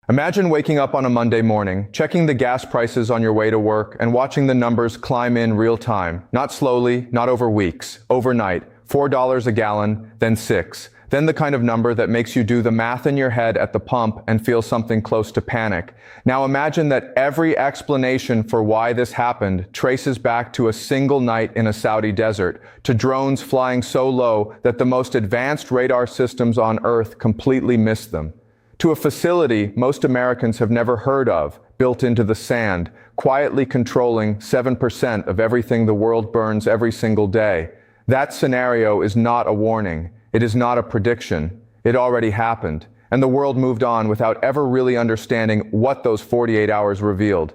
Imagine waking up on a Monday morning, checking the gas prices on your way to work, and watching the numbers climb in real time. Not slowly, not over weeks, overnight. $4 a gallon, then $6. Then the kind of number that makes you do the math in your head at the pump and feel something close to panic. Now imagine that every explanation for why this happened traces back to a single night in a Saudi desert, to drones flying so low that the most advanced radar systems on Earth completely missed them, to a facility most Americans have never heard of, built into the sand, quietly controlling 7% of everything the world burns every single day. That scenario is not a warning. It is not a prediction. It already happened, and the world moved on without ever really understanding what those 48 hours revealed.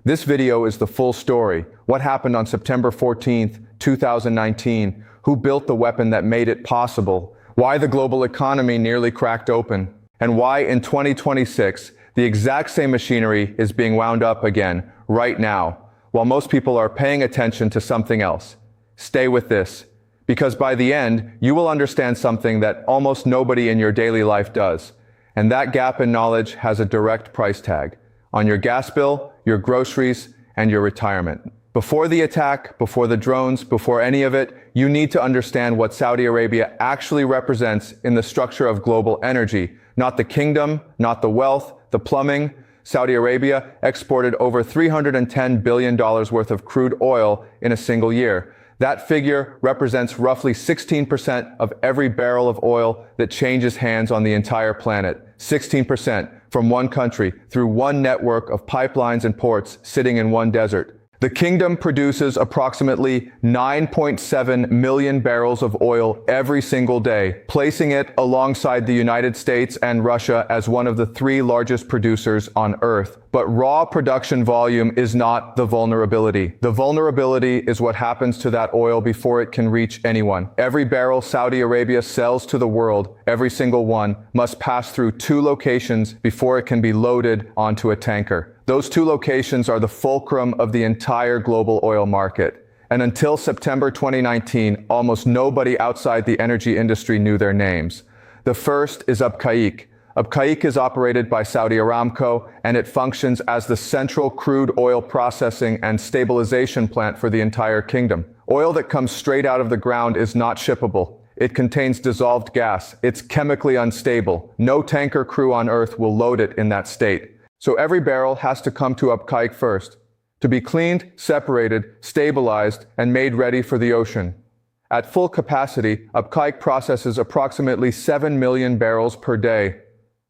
This video is the full story. What happened on September 14th, 2019? Who built the weapon that made it possible? Why the global economy nearly cracked open? And why in 2026, the exact same machinery is being wound up again, right now, while most people are paying attention to something else. Stay with this, because by the end, you will understand something that almost nobody in your daily life does. And that gap in knowledge has a direct price tag on your gas bill, your groceries, and your retirement. Before the attack, before the drones, before any of it, you need to understand what Saudi Arabia actually represents in the structure of global energy. Not the kingdom, not the wealth, the plumbing. Saudi Arabia exported over $310 billion worth of crude oil in a single year. That figure represents roughly 16% of every barrel of oil that changes hands on the entire planet. 16% from one country through one network of pipelines and ports sitting in one desert. The kingdom produces approximately 9.7 million barrels of oil every single day, placing it alongside the United States and Russia as one of the three largest producers on Earth. But raw production volume is not the vulnerability. The vulnerability is what happens to that oil before it can reach anyone. Every barrel Saudi Arabia sells to the world, every single one, must pass through two locations before it can be loaded onto a tanker. Those two locations are the fulcrum of the entire global oil market. And until September 2019, almost nobody outside the energy industry knew their names. The first is Abqaiq. Abqaiq is operated by Saudi Aramco, and it functions as the central crude oil processing and stabilization plant for the entire kingdom. Oil that comes straight out of the ground is not shippable. It contains dissolved gas. It's chemically unstable. No tanker crew on Earth will load it in that state. So every barrel has to come to Abqaiq first, to be cleaned, separated, stabilized, and made ready for the ocean. At full capacity, Abqaiq processes approximately 7 million barrels per day.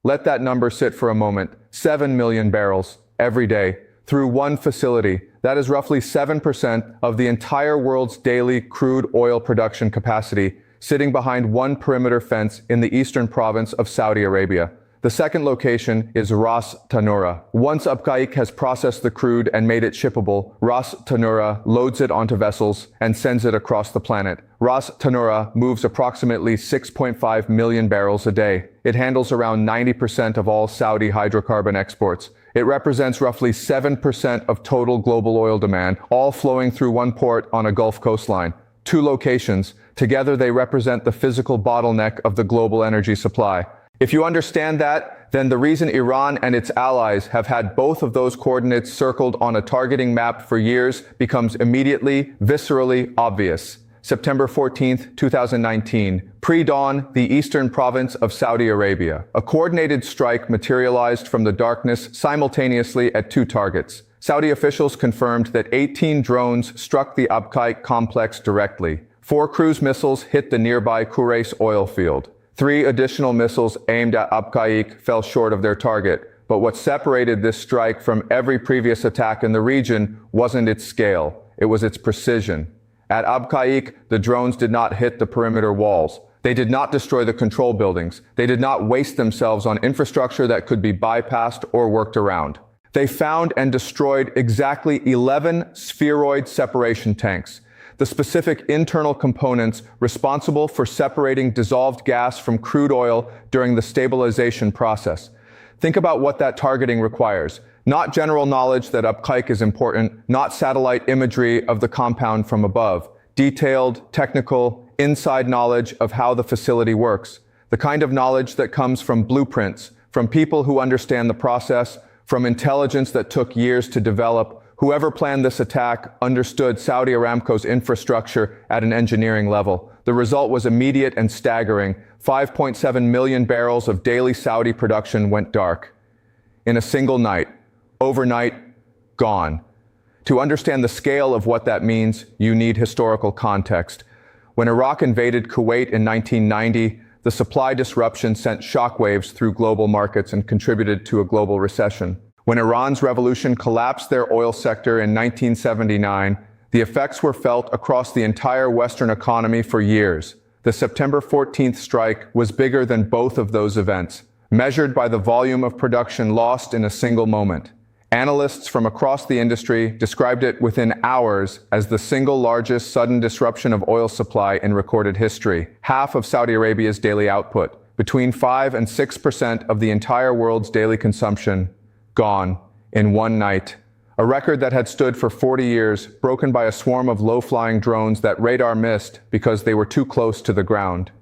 Let that number sit for a moment. 7 million barrels every day through one facility. That is roughly 7% of the entire world's daily crude oil production capacity, sitting behind one perimeter fence in the eastern province of Saudi Arabia. The second location is Ras Tanura. Once Abqaiq has processed the crude and made it shippable, Ras Tanura loads it onto vessels and sends it across the planet. Ras Tanura moves approximately 6.5 million barrels a day. It handles around 90% of all Saudi hydrocarbon exports. It represents roughly 7% of total global oil demand, all flowing through one port on a Gulf coastline. Two locations. Together they represent the physical bottleneck of the global energy supply. If you understand that, then the reason Iran and its allies have had both of those coordinates circled on a targeting map for years becomes immediately, viscerally obvious. September 14th, 2019, pre-dawn, the eastern province of Saudi Arabia. A coordinated strike materialized from the darkness simultaneously at two targets. Saudi officials confirmed that 18 drones struck the Abqaiq complex directly. 4 cruise missiles hit the nearby Quraysh oil field. 3 additional missiles aimed at Abqaiq fell short of their target. But what separated this strike from every previous attack in the region wasn't its scale, it was its precision. At Abqaiq, the drones did not hit the perimeter walls. They did not destroy the control buildings. They did not waste themselves on infrastructure that could be bypassed or worked around. They found and destroyed exactly 11 spheroid separation tanks, the specific internal components responsible for separating dissolved gas from crude oil during the stabilization process. Think about what that targeting requires. Not general knowledge that Abqaiq is important, not satellite imagery of the compound from above. Detailed, technical, inside knowledge of how the facility works. The kind of knowledge that comes from blueprints, from people who understand the process, from intelligence that took years to develop. Whoever planned this attack understood Saudi Aramco's infrastructure at an engineering level. The result was immediate and staggering. 5.7 million barrels of daily Saudi production went dark. In a single night. Overnight, gone. To understand the scale of what that means, you need historical context. When Iraq invaded Kuwait in 1990, the supply disruption sent shockwaves through global markets and contributed to a global recession. When Iran's revolution collapsed their oil sector in 1979, the effects were felt across the entire Western economy for years. The September 14th strike was bigger than both of those events, measured by the volume of production lost in a single moment. Analysts from across the industry described it within hours as the single largest sudden disruption of oil supply in recorded history. Half of Saudi Arabia's daily output, between 5 and 6% of the entire world's daily consumption, gone in one night. A record that had stood for 40 years, broken by a swarm of low-flying drones that radar missed because they were too close to the ground.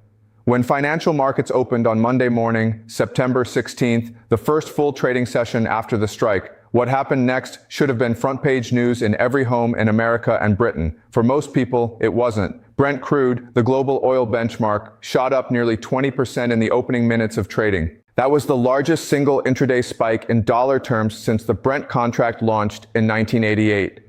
When financial markets opened on Monday morning, September 16th, the first full trading session after the strike, what happened next should have been front-page news in every home in America and Britain. For most people, it wasn't. Brent crude, the global oil benchmark, shot up nearly 20% in the opening minutes of trading. That was the largest single intraday spike in dollar terms since the Brent contract launched in 1988.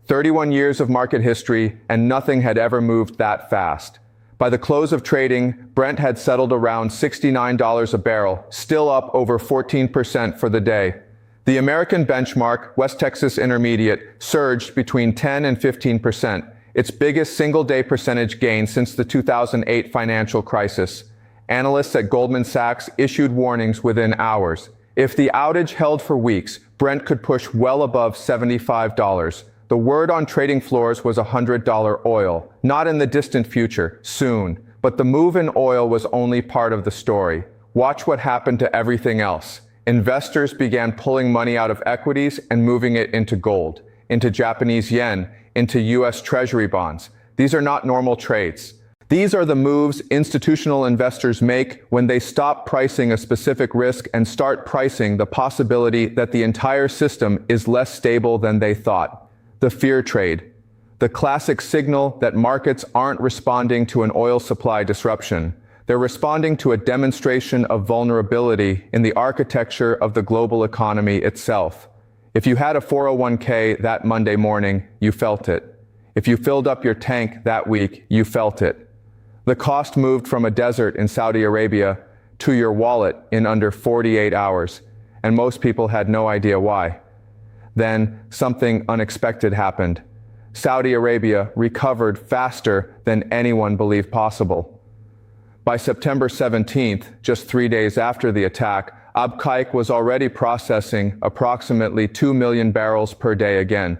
31 years of market history, and nothing had ever moved that fast. By the close of trading, Brent had settled around $69 a barrel, still up over 14% for the day. The American benchmark, West Texas Intermediate, surged between 10 and 15%, its biggest single-day percentage gain since the 2008 financial crisis. Analysts at Goldman Sachs issued warnings within hours. If the outage held for weeks, Brent could push well above $75. The word on trading floors was $100 oil, not in the distant future, soon. But the move in oil was only part of the story. Watch what happened to everything else. Investors began pulling money out of equities and moving it into gold, into Japanese yen, into US Treasury bonds. These are not normal trades. These are the moves institutional investors make when they stop pricing a specific risk and start pricing the possibility that the entire system is less stable than they thought. The fear trade. The classic signal that markets aren't responding to an oil supply disruption. They're responding to a demonstration of vulnerability in the architecture of the global economy itself. If you had a 401k that Monday morning, you felt it. If you filled up your tank that week, you felt it. The cost moved from a desert in Saudi Arabia to your wallet in under 48 hours, and most people had no idea why. Then something unexpected happened. Saudi Arabia recovered faster than anyone believed possible. By September 17th, just 3 days after the attack, Abqaiq was already processing approximately 2 million barrels per day again.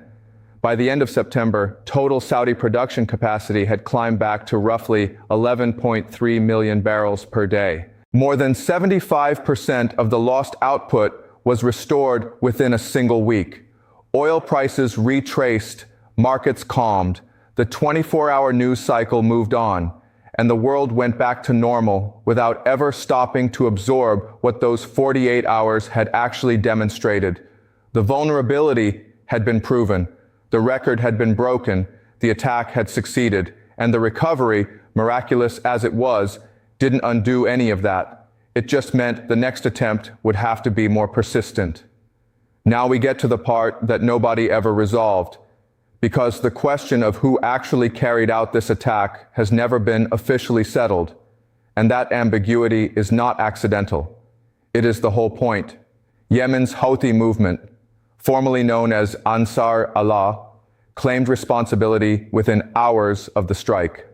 By the end of September, total Saudi production capacity had climbed back to roughly 11.3 million barrels per day. More than 75% of the lost output was restored within a single week. Oil prices retraced, markets calmed, the 24-hour news cycle moved on, and the world went back to normal without ever stopping to absorb what those 48 hours had actually demonstrated. The vulnerability had been proven, the record had been broken, the attack had succeeded, and the recovery, miraculous as it was, didn't undo any of that. It just meant the next attempt would have to be more persistent. Now we get to the part that nobody ever resolved, because the question of who actually carried out this attack has never been officially settled, and that ambiguity is not accidental. It is the whole point. Yemen's Houthi movement, formerly known as Ansar Allah, claimed responsibility within hours of the strike.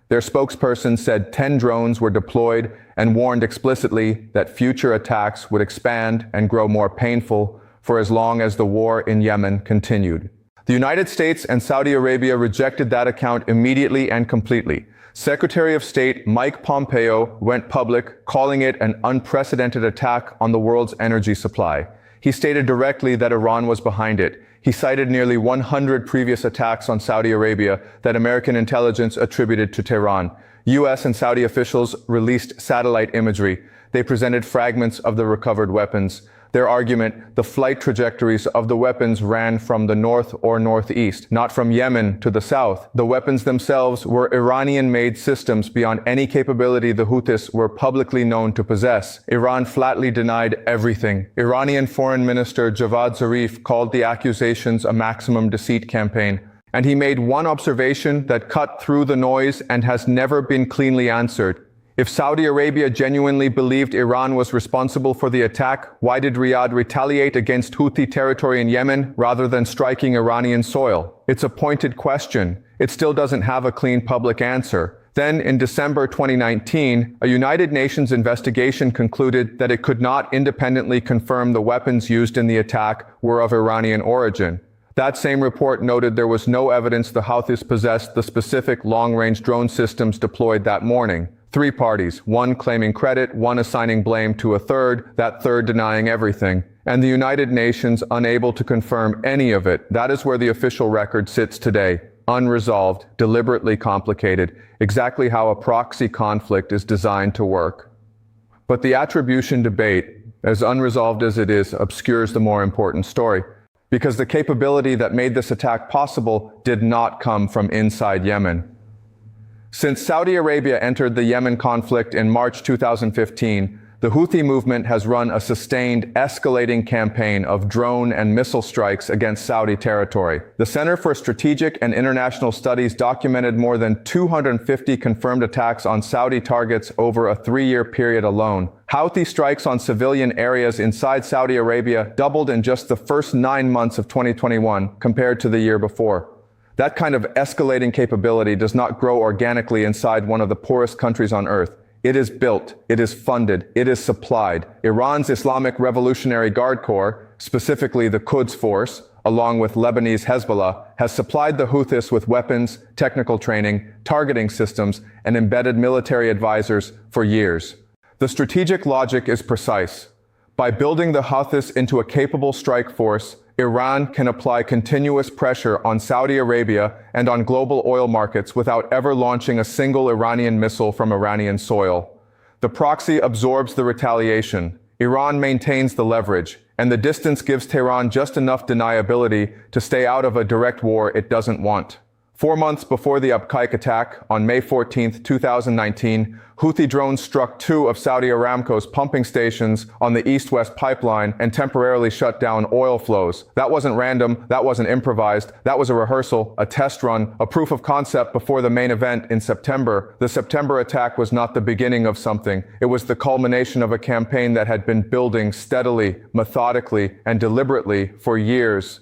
Their spokesperson said 10 drones were deployed and warned explicitly that future attacks would expand and grow more painful for as long as the war in Yemen continued. The United States and Saudi Arabia rejected that account immediately and completely. Secretary of State Mike Pompeo went public, calling it an unprecedented attack on the world's energy supply. He stated directly that Iran was behind it. He cited nearly 100 previous attacks on Saudi Arabia that American intelligence attributed to Tehran. U.S. and Saudi officials released satellite imagery. They presented fragments of the recovered weapons. Their argument, the flight trajectories of the weapons ran from the north or northeast, not from Yemen to the south. The weapons themselves were Iranian-made systems beyond any capability the Houthis were publicly known to possess. Iran flatly denied everything. Iranian Foreign Minister Javad Zarif called the accusations a maximum deceit campaign. And he made one observation that cut through the noise and has never been cleanly answered. If Saudi Arabia genuinely believed Iran was responsible for the attack, why did Riyadh retaliate against Houthi territory in Yemen rather than striking Iranian soil? It's a pointed question. It still doesn't have a clean public answer. Then, in December 2019, a United Nations investigation concluded that it could not independently confirm the weapons used in the attack were of Iranian origin. That same report noted there was no evidence the Houthis possessed the specific long-range drone systems deployed that morning. Three parties, one claiming credit, one assigning blame to a third, that third denying everything. And the United Nations unable to confirm any of it. That is where the official record sits today. Unresolved, deliberately complicated, exactly how a proxy conflict is designed to work. But the attribution debate, as unresolved as it is, obscures the more important story. Because the capability that made this attack possible did not come from inside Yemen. Since Saudi Arabia entered the Yemen conflict in March 2015, the Houthi movement has run a sustained, escalating campaign of drone and missile strikes against Saudi territory. The Center for Strategic and International Studies documented more than 250 confirmed attacks on Saudi targets over a 3-year period alone. Houthi strikes on civilian areas inside Saudi Arabia doubled in just the first 9 months of 2021 compared to the year before. That kind of escalating capability does not grow organically inside one of the poorest countries on earth. It is built, it is funded, it is supplied. Iran's Islamic Revolutionary Guard Corps, specifically the Quds Force, along with Lebanese Hezbollah, has supplied the Houthis with weapons, technical training, targeting systems, and embedded military advisors for years. The strategic logic is precise. By building the Houthis into a capable strike force, Iran can apply continuous pressure on Saudi Arabia and on global oil markets without ever launching a single Iranian missile from Iranian soil. The proxy absorbs the retaliation. Iran maintains the leverage, and the distance gives Tehran just enough deniability to stay out of a direct war it doesn't want. 4 months before the Abqaiq attack, on May 14, 2019, Houthi drones struck 2 of Saudi Aramco's pumping stations on the east-west pipeline and temporarily shut down oil flows. That wasn't random, that wasn't improvised, that was a rehearsal, a test run, a proof of concept before the main event in September. The September attack was not the beginning of something. It was the culmination of a campaign that had been building steadily, methodically, and deliberately for years.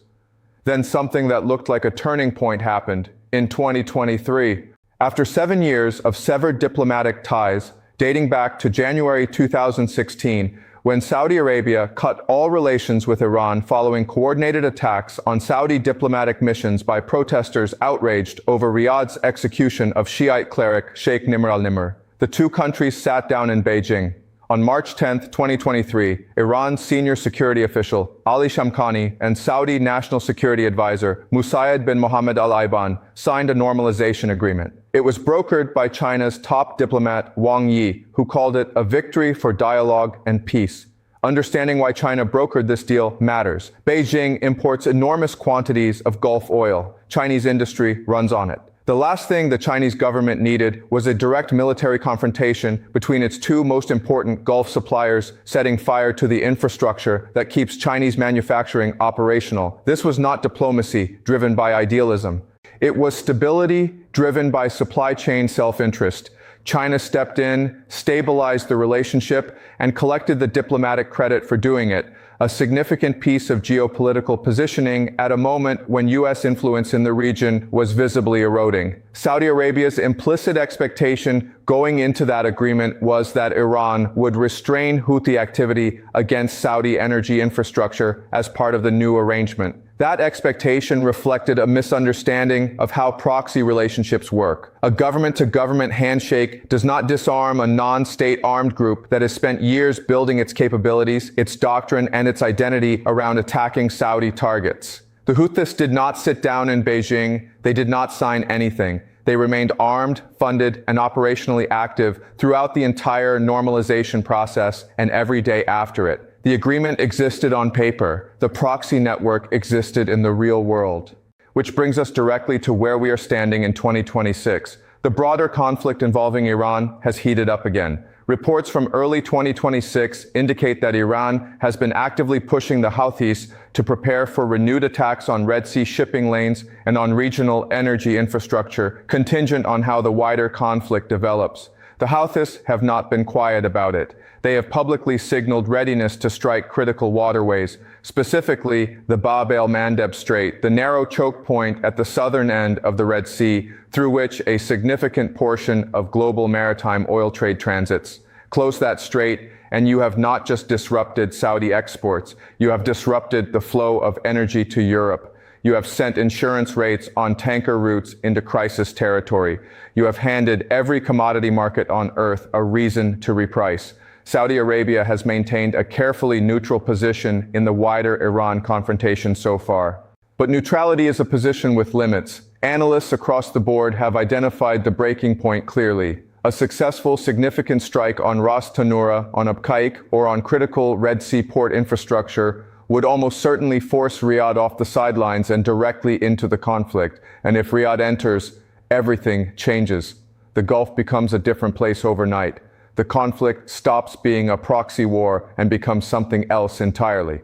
Then something that looked like a turning point happened. In 2023, after 7 years of severed diplomatic ties, dating back to January 2016, when Saudi Arabia cut all relations with Iran following coordinated attacks on Saudi diplomatic missions by protesters outraged over Riyadh's execution of Shiite cleric Sheikh Nimr al-Nimr, the two countries sat down in Beijing. On March 10, 2023, Iran's senior security official, Ali Shamkhani, and Saudi National Security Advisor, Musayyad bin Mohammed al-Aiban, signed a normalization agreement. It was brokered by China's top diplomat, Wang Yi, who called it a victory for dialogue and peace. Understanding why China brokered this deal matters. Beijing imports enormous quantities of Gulf oil. Chinese industry runs on it. The last thing the Chinese government needed was a direct military confrontation between its two most important Gulf suppliers, setting fire to the infrastructure that keeps Chinese manufacturing operational. This was not diplomacy driven by idealism. It was stability driven by supply chain self-interest. China stepped in, stabilized the relationship, and collected the diplomatic credit for doing it, a significant piece of geopolitical positioning at a moment when U.S. influence in the region was visibly eroding. Saudi Arabia's implicit expectation going into that agreement was that Iran would restrain Houthi activity against Saudi energy infrastructure as part of the new arrangement. That expectation reflected a misunderstanding of how proxy relationships work. A government-to-government handshake does not disarm a non-state armed group that has spent years building its capabilities, its doctrine, and its identity around attacking Saudi targets. The Houthis did not sit down in Beijing. They did not sign anything. They remained armed, funded, and operationally active throughout the entire normalization process and every day after it. The agreement existed on paper. The proxy network existed in the real world. Which brings us directly to where we are standing in 2026. The broader conflict involving Iran has heated up again. Reports from early 2026 indicate that Iran has been actively pushing the Houthis to prepare for renewed attacks on Red Sea shipping lanes and on regional energy infrastructure, contingent on how the wider conflict develops. The Houthis have not been quiet about it. They have publicly signaled readiness to strike critical waterways, specifically the Bab el-Mandeb Strait, the narrow choke point at the southern end of the Red Sea, through which a significant portion of global maritime oil trade transits. Close that strait, and you have not just disrupted Saudi exports, you have disrupted the flow of energy to Europe. You have sent insurance rates on tanker routes into crisis territory. You have handed every commodity market on earth a reason to reprice. Saudi Arabia has maintained a carefully neutral position in the wider Iran confrontation so far. But neutrality is a position with limits. Analysts across the board have identified the breaking point clearly. A successful, significant strike on Ras Tanura, on Abqaiq, or on critical Red Sea port infrastructure would almost certainly force Riyadh off the sidelines and directly into the conflict. And if Riyadh enters, everything changes. The Gulf becomes a different place overnight. The conflict stops being a proxy war and becomes something else entirely.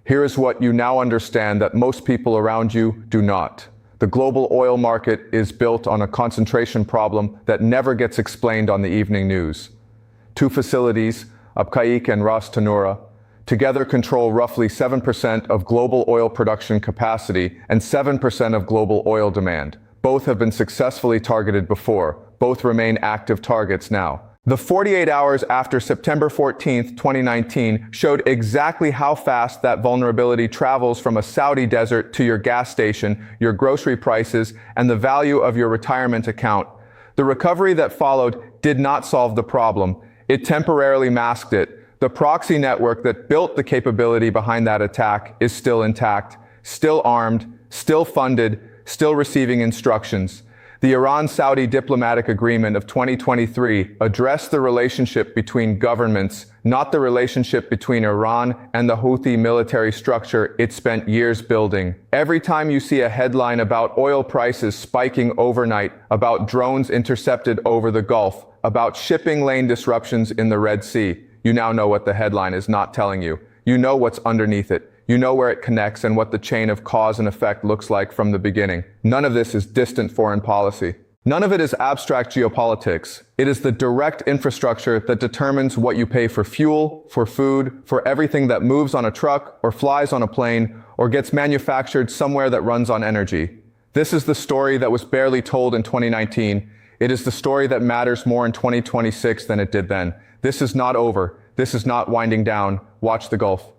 Here is what you now understand that most people around you do not. The global oil market is built on a concentration problem that never gets explained on the evening news. Two facilities, Abqaiq and Ras Tanura, together control roughly 7% of global oil production capacity and 7% of global oil demand. Both have been successfully targeted before. Both remain active targets now. The 48 hours after September 14, 2019 showed exactly how fast that vulnerability travels from a Saudi desert to your gas station, your grocery prices, and the value of your retirement account. The recovery that followed did not solve the problem. It temporarily masked it. The proxy network that built the capability behind that attack is still intact, still armed, still funded, still receiving instructions. The Iran-Saudi diplomatic agreement of 2023 addressed the relationship between governments, not the relationship between Iran and the Houthi military structure it spent years building. Every time you see a headline about oil prices spiking overnight, about drones intercepted over the Gulf, about shipping lane disruptions in the Red Sea, you now know what the headline is not telling you. You know what's underneath it. You know where it connects and what the chain of cause and effect looks like from the beginning. None of this is distant foreign policy. None of it is abstract geopolitics. It is the direct infrastructure that determines what you pay for fuel, for food, for everything that moves on a truck or flies on a plane or gets manufactured somewhere that runs on energy. This is the story that was barely told in 2019. It is the story that matters more in 2026 than it did then. This is not over. This is not winding down. Watch the Gulf.